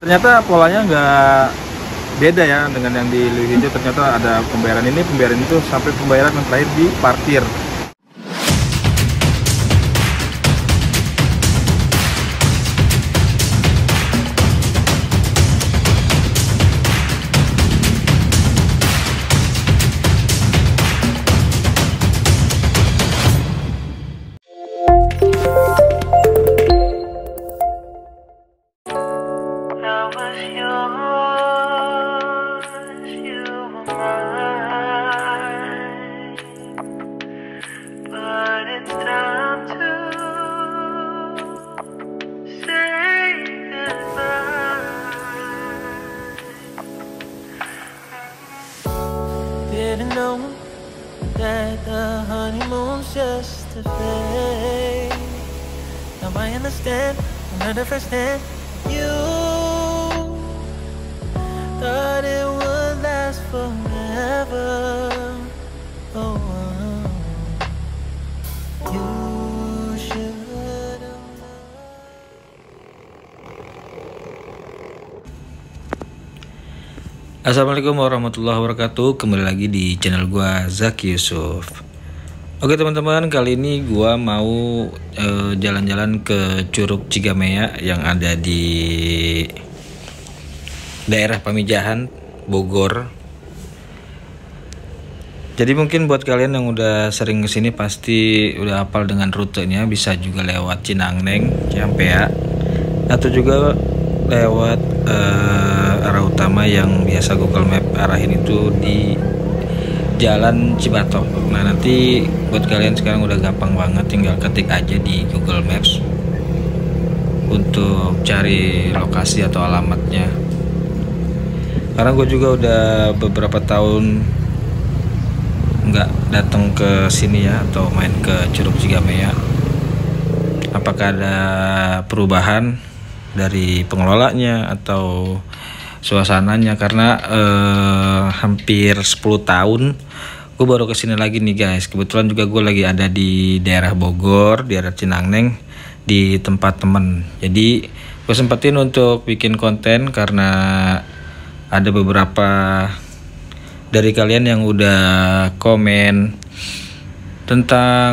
Ternyata polanya nggak beda ya dengan yang di Leuwi Hijau. Ternyata ada pembayaran itu sampai pembayaran yang terakhir di parkir. Didn't know that the honeymoon's just a phase. Now I understand, another first time you thought it would last forever. Oh, you should have. Assalamualaikum warahmatullahi wabarakatuh. Kembali lagi di channel gua Zaki Yusuf. Oke teman-teman, kali ini gua mau jalan-jalan ke Curug Cigamea yang ada di daerah Pamijahan, Bogor. Jadi mungkin buat kalian yang udah sering kesini pasti udah hafal dengan rutenya. Bisa juga lewat Cinangneng, Ciampea, atau juga lewat arah utama yang biasa Google Map arahin itu di Jalan Cibatok. Nah nanti buat kalian sekarang udah gampang banget, tinggal ketik aja di Google Maps untuk cari lokasi atau alamatnya. Karena gue juga udah beberapa tahun nggak datang ke sini ya, atau main ke Curug Cigamea. Apakah ada perubahan dari pengelolanya atau suasananya? Karena hampir 10 tahun gue baru kesini lagi nih guys. Kebetulan juga gue lagi ada di daerah Bogor, di daerah Cinangneng, di tempat temen. Jadi gue sempetin untuk bikin konten karena ada beberapa dari kalian yang udah komen tentang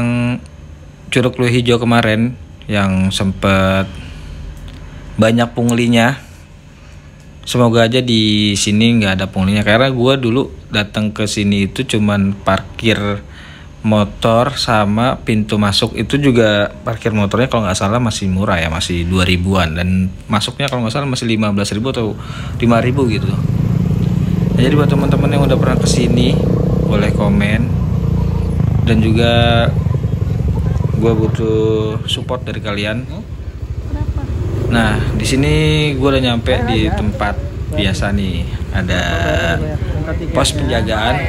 Curug Leuwi Hijau kemarin yang sempet banyak punglinya. Semoga aja di sini nggak ada punglinya, karena gue dulu datang ke sini itu cuman parkir motor sama pintu masuk. Itu juga parkir motornya kalau nggak salah masih murah ya, masih 2000-an, dan masuknya kalau nggak salah masih 15.000 atau 5.000 gitu. Nah, jadi buat teman-teman yang udah pernah kesini boleh komen, dan juga gue butuh support dari kalian. Nah, di sini gue udah nyampe di tempat biasa nih, ada pos penjagaan.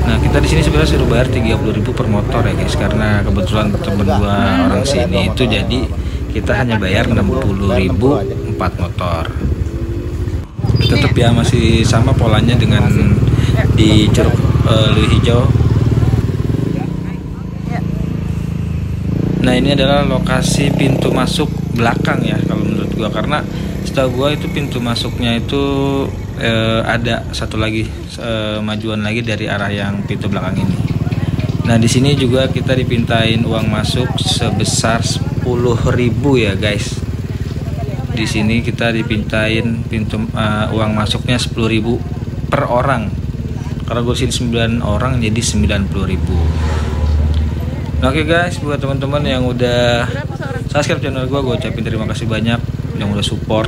Nah, kita di sini sebenarnya suruh bayar 30.000 per motor ya guys, karena kebetulan temen gue orang sini itu, jadi kita hanya bayar 60.000 4 motor. Tetap ya masih sama polanya dengan di Curug Leuwi Hijau. Nah, ini adalah lokasi pintu masuk belakang ya kalau menurut gua, karena setahu gua itu pintu masuknya itu ada satu lagi majuan lagi dari arah yang pintu belakang ini. Nah, di sini juga kita dipintain uang masuk sebesar 10.000 ya guys. Di sini kita dipintain uang masuknya 10.000 per orang. Karena gue sini 9 orang jadi 90.000. Oke guys, buat teman-teman yang udah subscribe channel gue ucapin terima kasih banyak yang udah support,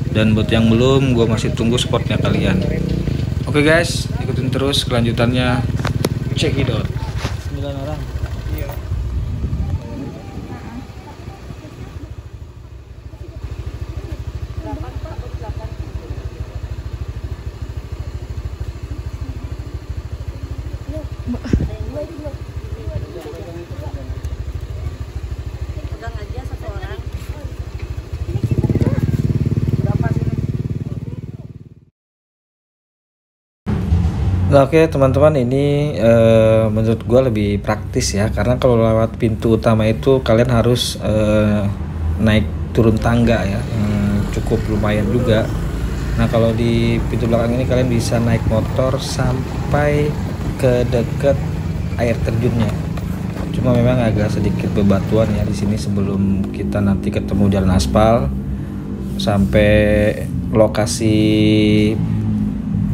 dan buat yang belum, gue masih tunggu supportnya kalian. Oke guys, ikutin terus kelanjutannya. Check it out. 9 orang. Iya. Oke teman-teman, ini menurut gue lebih praktis ya, karena kalau lewat pintu utama itu kalian harus naik turun tangga ya, cukup lumayan juga. Nah kalau di pintu belakang ini kalian bisa naik motor sampai ke dekat air terjunnya. Cuma memang agak sedikit bebatuan ya di sini sebelum kita nanti ketemu jalan aspal sampai lokasi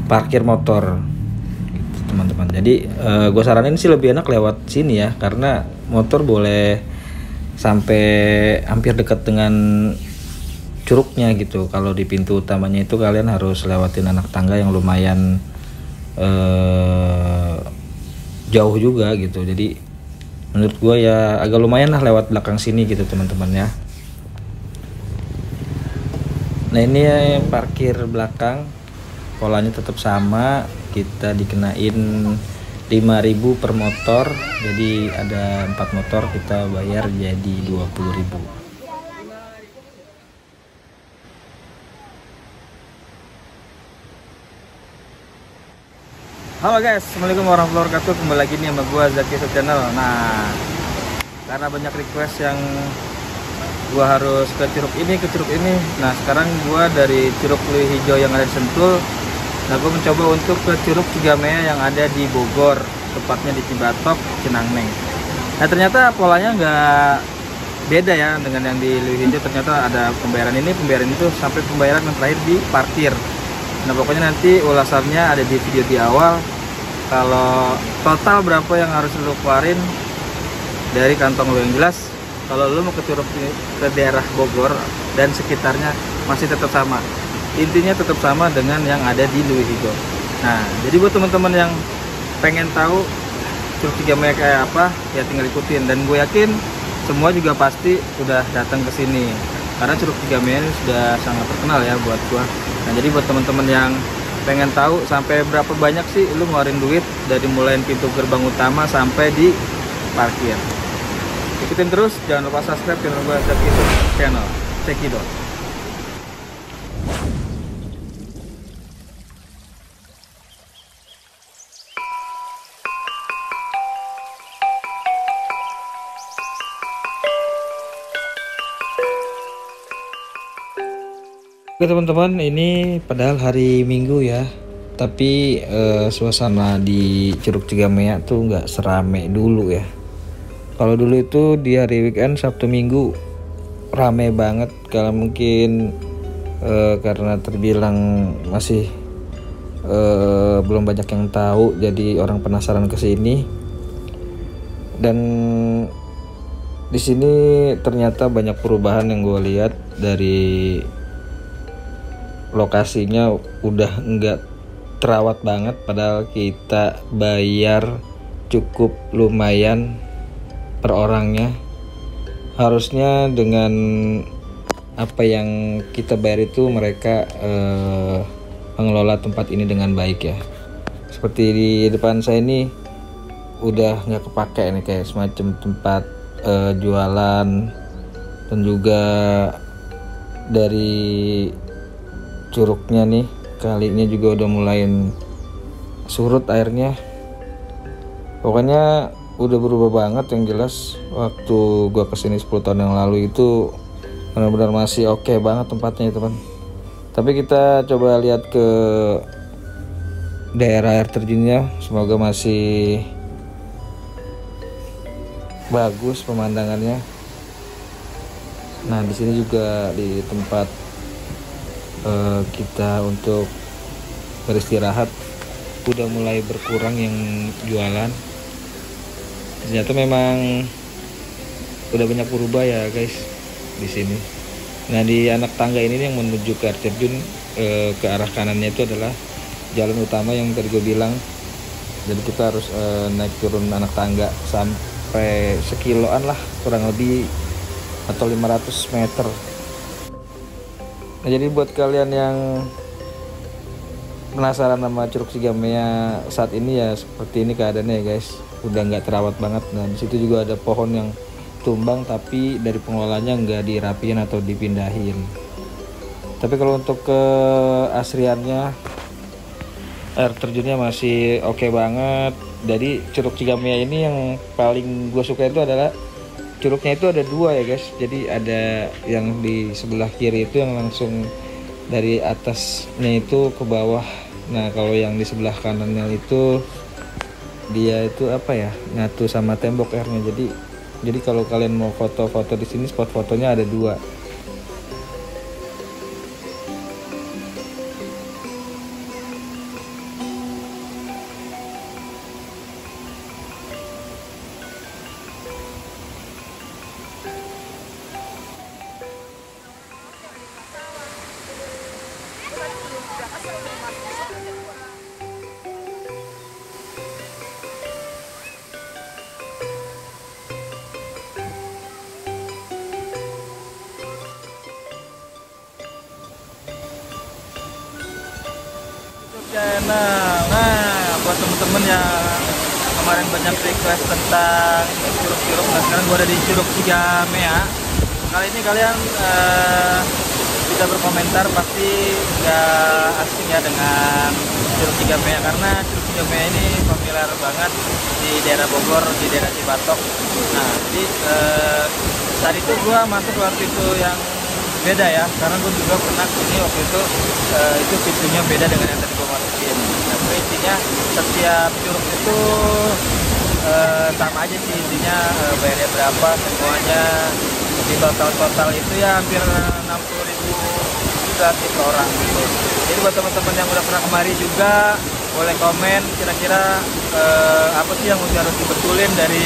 parkir motor gitu, teman-teman. Jadi gue saranin sih lebih enak lewat sini ya, karena motor boleh sampai hampir dekat dengan curugnya gitu. Kalau di pintu utamanya itu kalian harus lewatin anak tangga yang lumayan jauh juga gitu. Jadi menurut gue ya agak lumayan lah lewat belakang sini gitu teman-teman ya. Nah ini ya parkir belakang, polanya tetap sama, kita dikenain 5.000 per motor. Jadi ada 4 motor kita bayar jadi 20.000. Halo guys, assalamualaikum warahmatullahi wabarakatuh. Kembali lagi nih sama gua Zaki Channel. Nah, karena banyak request yang gua harus ke curug ini. Nah, sekarang gua dari Curug Pluit Hijau yang ada di Sentul. Nah, gua mencoba untuk ke Curug Cigamea yang ada di Bogor, tepatnya di Cibatok, Cinangneng. Nah, ternyata polanya nggak beda ya dengan yang di Pluit Hijau. Ternyata ada pembayaran itu sampai pembayaran yang terakhir di parkir. Nah pokoknya nanti ulasannya ada di video di awal. Kalau total berapa yang harus lu keluarin dari kantong lu, yang jelas kalau lu mau ke curug ke daerah Bogor dan sekitarnya masih tetap sama, intinya tetap sama dengan yang ada di Pluit Hijau. Nah jadi buat teman-teman yang pengen tahu Curug Cigamea kayak apa ya tinggal ikutin, dan gue yakin semua juga pasti udah datang ke sini karena Curug Cigamea ini sudah sangat terkenal ya buat gua. Nah jadi buat teman-teman yang pengen tahu sampai berapa banyak sih lu ngeluarin duit dari mulai pintu gerbang utama sampai di parkir, ikutin terus, jangan lupa subscribe channel gua Zaki Channel. Cekidot. Oke teman-teman, ini padahal hari Minggu ya, tapi suasana di Curug Cigamea tuh nggak serame dulu ya. Kalau dulu itu di hari weekend Sabtu Minggu rame banget. Kalau mungkin karena terbilang masih belum banyak yang tahu, jadi orang penasaran ke sini. Dan di sini ternyata banyak perubahan yang gue lihat. Dari lokasinya udah nggak terawat banget, padahal kita bayar cukup lumayan per orangnya. Harusnya dengan apa yang kita bayar itu mereka mengelola tempat ini dengan baik ya. Seperti di depan saya ini udah nggak kepake nih, kayak semacam tempat jualan, dan juga dari curugnya nih kalinya juga udah mulai surut airnya. Pokoknya udah berubah banget. Yang jelas waktu gua kesini 10 tahun yang lalu itu benar-benar masih oke banget tempatnya teman. Tapi kita coba lihat ke daerah air terjunnya, semoga masih bagus pemandangannya. Nah di sini juga di tempat kita untuk beristirahat udah mulai berkurang yang jualan. Ternyata memang udah banyak berubah ya guys di sini. Nah di anak tangga ini yang menuju ke air terjun, ke arah kanannya itu adalah jalan utama yang tadi gue bilang. Jadi kita harus naik turun anak tangga sampai sekiloan lah kurang lebih, atau 500 meter. Nah jadi buat kalian yang penasaran sama Curug Cigamea saat ini ya seperti ini keadaannya ya guys, udah nggak terawat banget. Nah di situ juga ada pohon yang tumbang, tapi dari pengelolanya nggak dirapiin atau dipindahin. Tapi kalau untuk keasriannya, air terjunnya masih oke banget. Jadi Curug Cigamea ini yang paling gue suka itu adalah curugnya itu ada dua ya guys. Jadi ada yang di sebelah kiri itu yang langsung dari atasnya itu ke bawah. Nah kalau yang di sebelah kanannya itu dia itu apa ya, nyatu sama tembok airnya. Jadi kalau kalian mau foto-foto di sini, spot fotonya ada 2. Channel. Nah, buat temen-temen yang kemarin banyak request tentang Curug, nah sekarang gua ada di Curug Cigamea. Kali ini kalian bisa berkomentar, pasti nggak asing ya dengan Curug Cigamea, karena Curug Cigamea ini familiar banget di daerah Bogor, di daerah Cibatok. Nah, jadi tadi tuh gua masuk waktu itu yang beda ya, karena gue juga pernah kesini waktu itu pintunya beda dengan yang tadi gue masukin. Nah, intinya setiap curug itu sama aja sih, intinya bayarnya berapa semuanya, di total itu ya hampir 60.000 juga sih per orang gitu. Jadi buat teman-teman yang udah pernah kemari juga boleh komen kira-kira apa sih yang harus dibetulin dari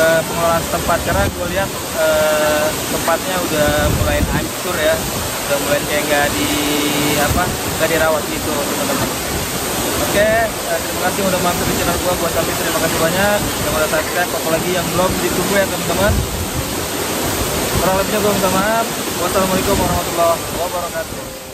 pengelolaan tempat, karena gue lihat tempatnya udah mulai hancur ya, udah mulai kayak nggak dirawat gitu teman-teman. Oke, terima kasih udah mampir di channel gue sampai, terima kasih banyak yang udah subscribe, apalagi yang belum ditunggu ya teman-teman. Kurang lebihnya gue minta maaf. Wassalamualaikum warahmatullahi wabarakatuh.